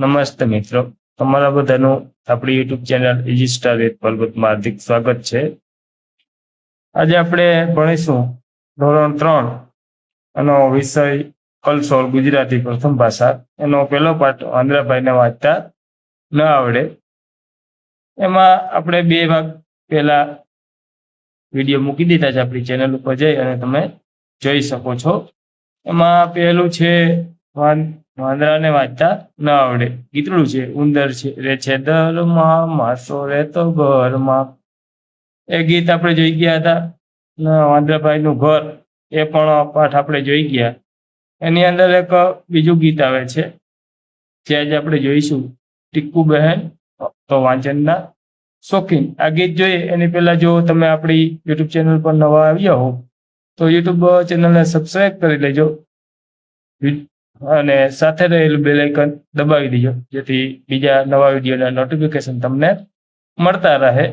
નમસ્તે મિત્રો, તમારા બધાનું આપણી YouTube channel easy star with પર્વતમાં હાર્દિક સ્વાગત છે. આજે આપણે ભણીશું ધોરણ 3 એનો વિષય કલસોલ ગુજરાતી પ્રથમ ભાષા. એનો પહેલો પાઠ આંદ્રાભાઈને વાંચતા ન આવડે. એમાં આપણે 2 ભાગ પહેલા વિડીયો મૂકી દીધા છે આપણી ચેનલ ઉપર, જઈ અને તમે જોઈ શકો છો. એમાં પહેલું છે વાંદરાને વાંચતા ન આવડે. ગીતડું છે ઉંદર છે રે છે દરમાં, માસો રહેતો ઘરમાં. એ ગીત આપણે જોઈ ગયા હતા. વાંદરાભાઈનું ઘર એ પણ પાઠ આપણે જોઈ ગયા. એની અંદર એક બીજું ગીત આવે છે જે આજે આપણે જોઈશું, ટીકુ બહેન તો વાંચનના શોખીન. આ ગીત જોઈએ એની પહેલા જો તમે આપણી યુટ્યુબ ચેનલ પર નવા આવ્યા હો તો યુટ્યુબ ચેનલને સબસ્ક્રાઈબ કરી લેજો અને સાથે રહેલું બેલ આઇકન દબાવી દેજો, જેથી બીજા નવા વિડીયોના નોટિફિકેશન તમને મળતા રહે.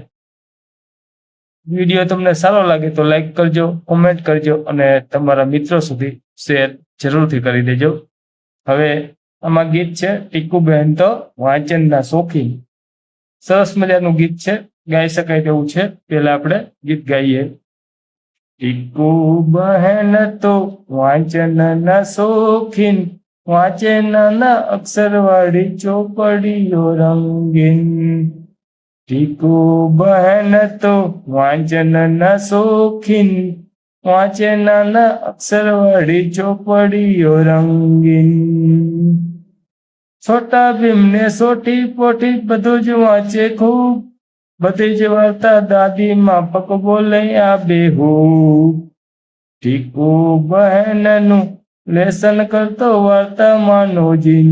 વિડીયો તમને સારો લાગે તો લાઈક કરજો, કોમેન્ટ કરજો અને તમારા મિત્રો સુધી શેર જરૂરથી કરી દેજો. હવે આમાં ગીત છે ટીકુ બહેન તો વાંચનના શોખીન. સરસ મજાનું ગીત છે, ગાઈ શકાય તેવું છે. પહેલા આપણે ગીત ગાઈએ. ટીકુ બહેન તો વાંચનના શોખીન, વાંચે નાના અક્ષરવાળી ચોપડીઓ રંગીન. ટીકુ બહેન તો વાંચનના શોખીન, વાંચે નાના અક્ષરવાળી ચોપડીઓ રંગીન. છોટા ભીમને સોટી પોટી બધું જ વાંચે ખૂબ, બધી જ વાર્તા દાદી માફક બોલે આ બેહૂબ. ટીકુ બહેનનું લેસન કરતો વાર્તામાંનો જીન.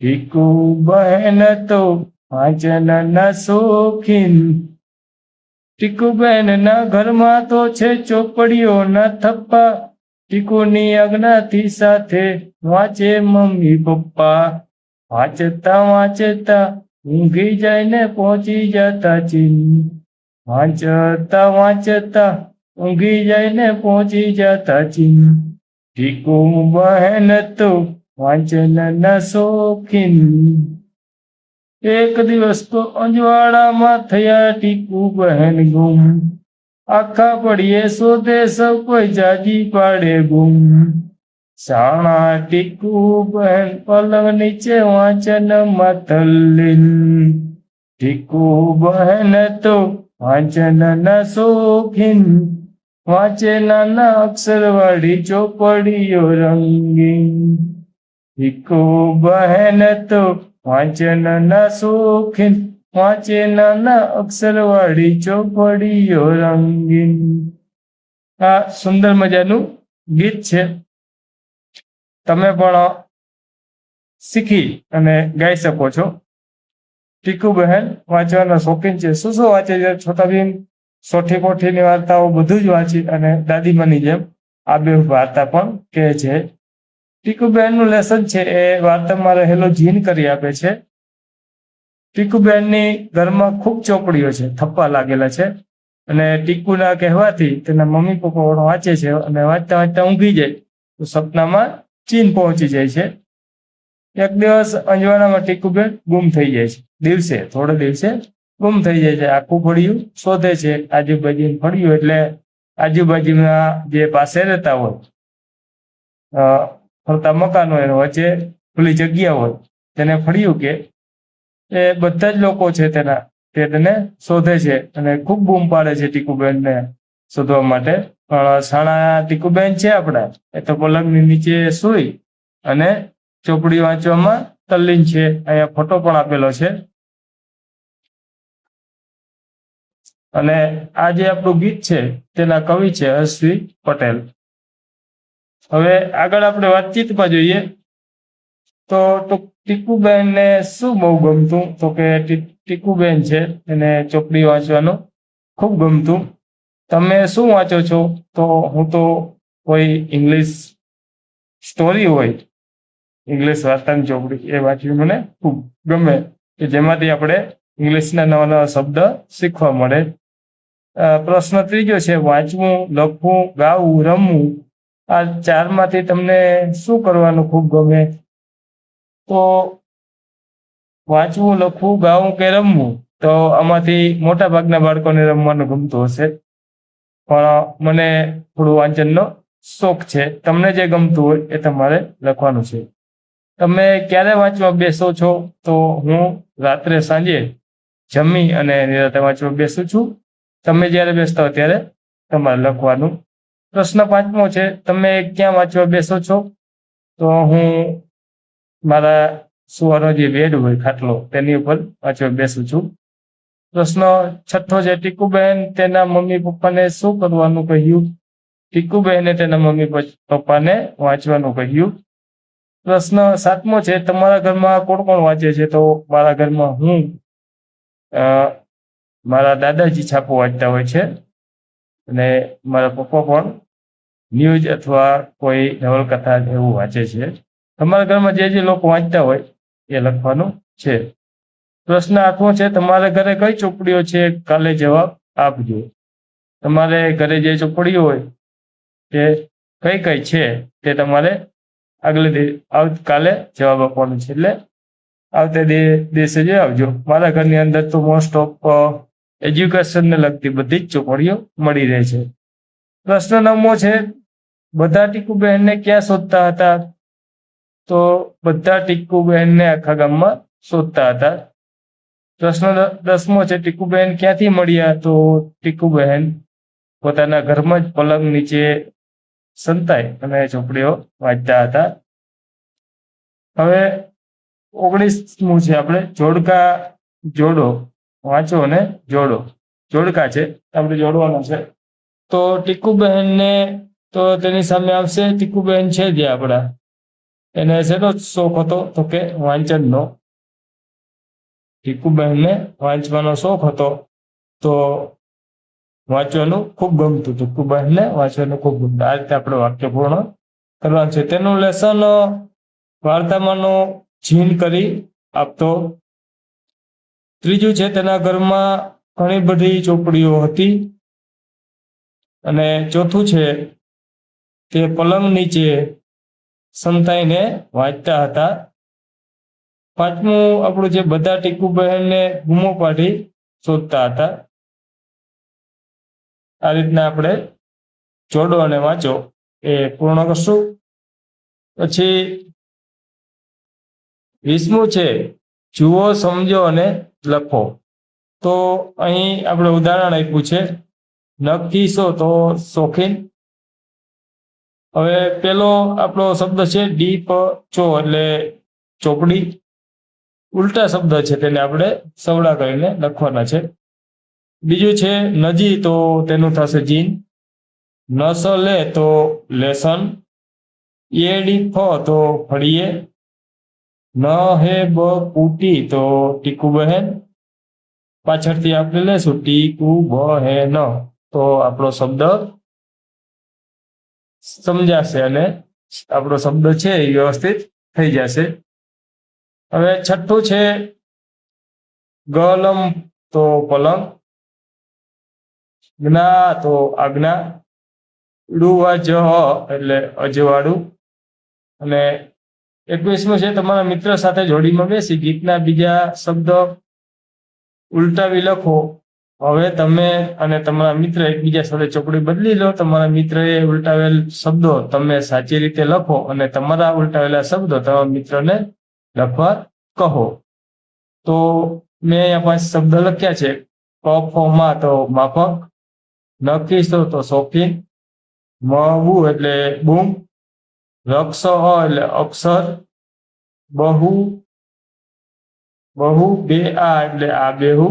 ટીકુ બહેન તો વાંચનના શોખીન. ટીકુ બહેનના ઘરમાં તો છે ચોપડીઓના થપ્પા, ટીકુની આજ્ઞાથી સાથે વાંચે મમ્મી પપ્પા. વાંચતા વાંચતા ઊંઘી જઈને પહોંચી જતા ચીન. વાંચતા વાંચતા ઊંઘી જઈને પહોંચી જતા ચીન. ટીકુ બહેન તો વાંચનના શોખીન. એક દિવસ તો અંજવાળામાં થયા ટીકુ બહેન ગુમ, આખા પડીએ શોધે સૌ કોઈ જાજી પાડે ગુમ. શાણા ટીકુ બહેન પલંગ નીચે વાંચનમાં તલ્લીન. ટીકુ બહેન તો વાંચનના શોખીન, વાંચે નાના અક્ષરવાળી ચોપડીઓ રંગીન. ટીકુ બહેન તો વાંચનના શોખીન, વાંચે નાના અક્ષરવાળી ચોપડીઓ રંગીન. આ સુંદર મજાનું ગીત છે. તમે પણ શીખી અને ગાઈ શકો છો. ટીકુ બહેન વાંચવાના શોખીન છે. શું શું વાંચે છે? છોટા ભીમ, સોઠી પોઠીની વાર્તાઓ બધું જ વાંચી અને દાદીમાની જેમ આ બે વાર્તા પણ કહે છે. ટીકુ બહેનનું લેસન છે એ વાર્તામાં રહેલો જીન કરી આપે છે. ટીકુ બહેનની ઘરમાં ખૂબ ચોપડીઓ છે, થપ્પા લાગેલા છે, અને ટીકુના કહેવાથી તેના મમ્મી પપ્પા પણ વાંચે છે અને વાંચતા વાંચતા ઊંઘી જાય તો સપનામાં ચીન પહોંચી જાય છે. એક દિવસ અંજવાળામાં ટીકુ બહેન ગુમ થઈ જાય છે. થોડે દિવસે ગુમ થઈ જાય છે. આખું ફળિયું શોધે છે, આજુબાજુ ફળિયું એટલે આજુબાજુના જે પાસે રહેતા હોય ફરતા મકાનો હોય, વચ્ચે ખુલ્લી જગ્યા હોય તેને ફળિયું કે. એ બધા જ લોકો છે તેને શોધે છે અને ખૂબ બૂમ પાડે છે ટીકુબેનને શોધવા માટે. પણ સાણા ટીકુબેન છે આપણા, એ તો પલંગની નીચે સૂઈ અને ચોપડી વાંચવામાં તલ્લીન છે. અહીંયા ફોટો પણ આપેલો છે. અને આ જે આપણું ગીત છે તેના કવિ છે અશ્વી પટેલ. હવે આગળ આપણે વાતચીતમાં જોઈએ તો ટીકુબેનને શું બહુ ગમતું, તો કે ટીકુબેન છે એને ચોપડી વાંચવાનું ખૂબ ગમતું. તમે શું વાંચો છો? તો હું તો કોઈ ઇંગ્લિશ સ્ટોરી હોય, ઇંગ્લિશ વાર્તાની ચોપડી એ વાંચવી મને ખૂબ ગમે, કે જેમાંથી આપણે ઇંગ્લિશના નવા નવા શબ્દ શીખવા મળે. પ્રશ્ન ત્રીજો છે, વાંચવું, લખવું, ગાવું, રમવું, આ ચારમાંથી તમને શું કરવાનું ખૂબ ગમે? તો વાંચવું, લખવું, ગાવું કે રમવું, તો આમાંથી મોટા ભાગના બાળકોને રમવાનું ગમતું હશે, પણ મને થોડું વાંચનનો શોખ છે. તમને જે ગમતું હોય એ તમારે લખવાનું છે. તમે ક્યારે વાંચવા બેસો છો? તો હું રાત્રે સાંજે જમી અને નિરાંતે વાંચવા બેસું છું. તમે જ્યારે બેસતા હો ત્યારે તમારે લખવાનું. પ્રશ્ન 5મો છે, તમે ક્યાં વાંચવા બેસો છો? તો હું મારા સુવાનો જે બેડ હોય, ખાટલો, તેની ઉપર વાંચવા બેસું છું. પ્રશ્ન 6 છે, ટીકુબહેન તેના મમ્મી પપ્પાને શું કરવાનું કહ્યું? ટીકુબહેને તેના મમ્મી પપ્પાને વાંચવાનું કહ્યું. પ્રશ્ન 7મો છે, તમારા ઘરમાં કોણ કોણ વાંચે છે? તો મારા ઘરમાં હું, મારા દાદાજી છાપો વાંચતા હોય છે અને મારા પપ્પા પણ ન્યૂઝ અથવા કોઈ નવલકથા એવું વાંચે છે. તમારા ઘરમાં જે લોકો વાંચતા હોય એ લખવાનું છે. પ્રશ્ન 8મો છે, તમારા ઘરે કઈ ચોપડીઓ છે? કાલે જવાબ આપજો. તમારે ઘરે જે ચોપડીઓ હોય તે કઈ કઈ છે તે તમારે આવતીકાલે જવાબ આપવાનો છે. એટલે આવતા દિવસે જે આવજો. મારા ઘરની અંદર તો મોસ્ટ ઓફ એજ્યુકેશનને લગતી બધી જ ચોપડીઓ મળી રહે છે. પ્રશ્ન 9મો છે, બધા ટીકુબહેનને ક્યાં શોધતા હતા? તો બધા ટીકુબહેનને આખા ગામમાં શોધતા હતા. પ્રશ્ન 10મો છે, ટીકુબહેન ક્યાંથી મળ્યા? તો ટીકુબહેન પોતાના ઘરમાં જ પલંગ નીચે સંતાઈ અને ચોપડીઓ વાંચતા હતા. હવે 19મું છે, આપણે જોડકા જોડો, વાંચો અને જોડો. જોડકા છે, આપણે જોડવાના છે. તો ટીકુબહેનને તો તેની સામે આવશે, ટીકુબહેન છે જે આપણા, એને શેનો શોખ હતો? તો કે વાંચનનો. ટીકુબહેનને વાંચવાનો શોખ હતો, તો વાંચવાનું ખૂબ ગમતું. ટીકુબહેનને વાંચવાનું ખૂબ ગમતું. આ રીતે આપણે વાક્ય પૂર્ણ કરવાનું છે. તેનું લેસન વાર્તામાંનો જીન કરી આપતો. ત્રીજું છે, તેના ઘરમાં ઘણી બધી ચોપડીઓ હતી. અને ચોથું છે, તે પલંગ નીચે સંતાઈને વાંચતા હતા. 5મું આપણું છે, બધા ટીકુબહેનને બૂમો પાડી શોધતા હતા. આ રીતના આપણે જોડો અને વાંચો એ પૂર્ણ કરશું. પછી 20મું છે, જુઓ, સમજો અને લખો. તો અહીં આપણે ઉદાહરણ આપ્યું છે, નકીશો તો શોખીન. હવે પેલો આપણો શબ્દ છે ડીપચો એટલે ચોપડી. ઉલટા શબ્દ છે, તેને આપણે સવડા કરીને લખવાના છે. બીજું છે નજી, તો તેનું થશે જીન. નસલે તો લેસન. એડી ફ તો ફળીએ. ન હે બ કુટી તો ટીકુબહેન. પાછળથી આપણે લેશું ટીકુબહેન, તો આપણો શબ્દ સમજાશે અને આપણો શબ્દ છે એ વ્યવસ્થિત થઈ જશે. હવે 6થું છે, ગલમ તો પલંગ. જ્ઞા તો આજ્ઞા. ડુવાજ એટલે અજવાળું. અને 21મું છે, તમારા મિત્ર સાથે જોડીમાં બેસી ગીતના બીજા શબ્દ ઉલટાવી લખો. હવે તમે અને તમારા મિત્ર એકબીજા સાથે ચોપડી બદલી લો. તમારા મિત્રએ ઉલટાવેલ શબ્દો તમે સાચી રીતે લખો અને તમારા ઉલટાવેલા શબ્દો તમારા મિત્રને લખવા કહો. તો મેં અહીંયા 5 શબ્દ લખ્યા છે. કફમાં તો માફક. નકીશો તો શોખીન. મહુ એટલે બૂમ. રક્ષ એટલે અક્ષર. બહુ બે આ એટલે આ બેહુ.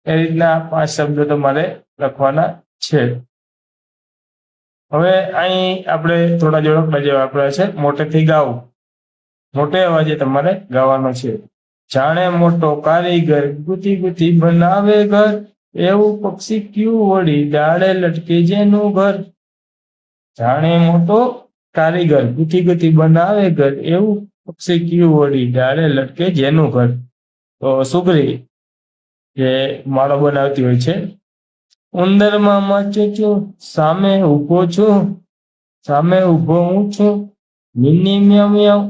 એ રીતના 5 શબ્દો તમારે લખવાના છે. હવે અહીં આપણે થોડા જોડકડા જેવા વાપર્યા છે. મોટેથી ગાવું, મોટે અવાજે તમારે ગાવાનો છે. જાણે મોટો કારીગર ગુથી ગુથી બનાવે ઘર, એવું પક્ષી ક્યું વળી ડાળે લટકે જેનું ઘર. જાણે મોટો કારીગર ગુથી ગુથી બનાવે ઘર, એવું પક્ષી ક્યું વળી ડાળે લટકે જેનું ઘર. તો સુગરી જે માળો બનાવતી હોય છે. ઉંદરમાં મચું છું, સામે ઊભો છું, સામે ઊભો હું છું. મિની મ્યાઉ મ્યાઉ,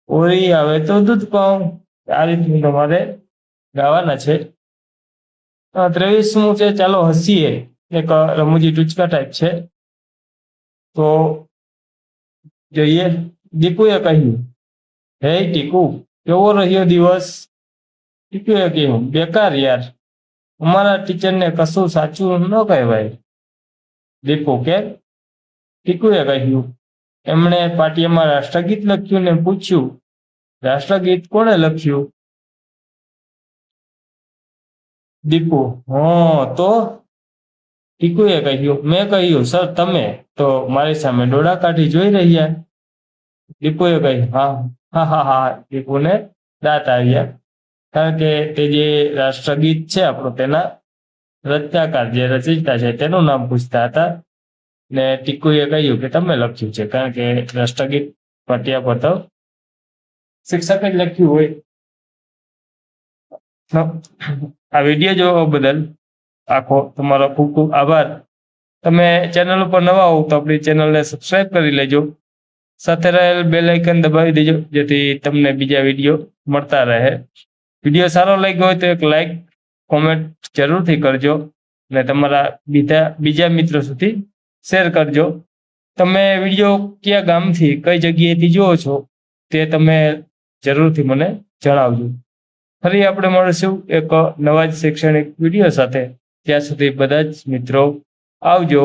ઓરી આવે તો દૂધ પાઉં. આ રીતનું તમારે ગાવાના છે. 23મું છે ચાલો હસીએ, એક રમૂજી ટૂચકા ટાઈપ છે. તો જોઈએ. દીપુએ કહ્યું, હે ટીકુ, કેવો રહ્યો દિવસ? ટીકુએ કહ્યું, બેકાર યાર, અમારા ટીચરને કશું સાચું ન કહેવાય. દીપુ, કેમ? ટીકુએ કહ્યું, એમણે પાટિયામાં રાષ્ટ્રગીત લખ્યું ને પૂછ્યું, રાષ્ટ્રગીત કોણે લખ્યું? દીપુ, તો? ટીકુએ કહ્યું, મેં કહ્યું, સર તમે તો મારી સામે ડોળા કાઢી જોઈ રહ્યા. દીપુએ કહ્યું, હા હા હા હા. દીપુને દાંત આવ્યા, કારણ કે તે જે રાષ્ટ્રગીત છે આપણું, તેના રચનાકાર જે રચયિતા છે તેનું નામ પૂછતા હતા. ને ટીકુએ કહ્યું કે તમે લખ્યું છે, કારણ કે રાષ્ટ્રગીત પાટિયા પર તો શિક્ષકે જ લખ્યું હોય. આ વિડીયો જોવા બદલ આખો તમારો ખૂબ ખૂબ આભાર. તમે ચેનલ ઉપર નવા હોવ તો આપણી ચેનલને સબસ્ક્રાઇબ કરી લેજો, સાથે રહેલ બેલ આઇકન દબાવી દેજો, જેથી તમને બીજા વિડીયો મળતા રહે. વિડીયો સારો લાગ્યો હોય તો એક લાઈક કોમેન્ટ જરૂરથી કરજો અને તમારા બીજા મિત્રો સુધી શેર કરજો. તમે વિડીયો કયા ગામથી, કઈ જગ્યાએથી જુઓ છો તે તમે જરૂરથી મને જણાવજો. ફરી આપણે મળીશું એક નવા જ શૈક્ષણિક વિડીયો સાથે. ત્યાં સુધી બધા જ મિત્રો આવજો.